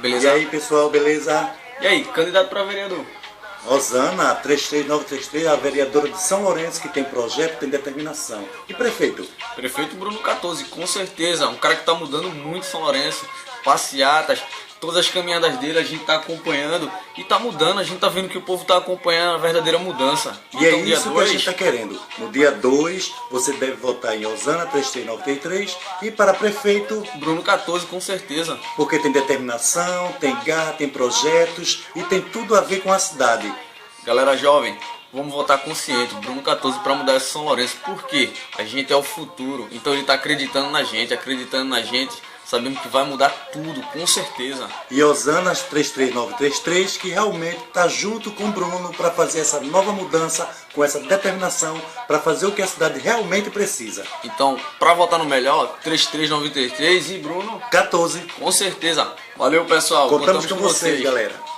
Beleza? E aí, pessoal, beleza? E aí, candidato para vereador? Rosana, 33933, a vereadora de São Lourenço, que tem projeto, tem determinação. E prefeito? Prefeito Bruno 14, com certeza. Um cara que tá mudando muito São Lourenço. Passeatas, todas as caminhadas dele a gente tá acompanhando e tá mudando. A gente tá vendo que o povo tá acompanhando a verdadeira mudança. E é isso que a gente tá querendo. No dia 2, você deve votar em Rosana, 33933, e para prefeito... Bruno 14, com certeza. Porque tem determinação, tem garra, tem projetos e tem tudo a ver com a cidade. Galera jovem, vamos votar consciente, Bruno 14 para mudar esse São Lourenço. Por quê? A gente é o futuro, então ele está acreditando na gente, sabemos que vai mudar tudo, com certeza. E Rosana 33933, que realmente está junto com o Bruno para fazer essa nova mudança, com essa determinação, para fazer o que a cidade realmente precisa. Então, para votar no melhor, 33933 e Bruno 14. Com certeza. Valeu, pessoal. Contamos com vocês, galera.